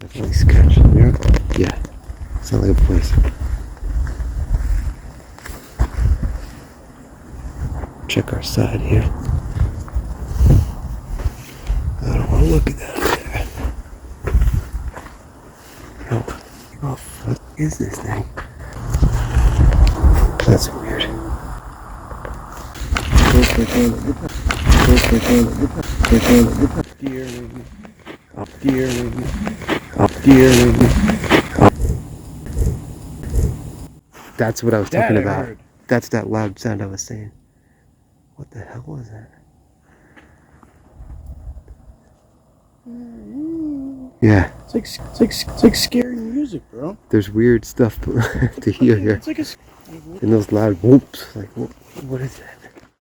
Definitely sketch. Yeah. Sounds like a place. Check our side here. I don't want to look at that there. No. Oh, what is this thing? That's weird. Up gear, up gear, up. That's what I was talking about. Heard. That's that loud sound I was saying. What the hell was that? Yeah. It's like scary music, bro. There's weird stuff to hear here. It's like a. And those loud whoops. Like, what is that?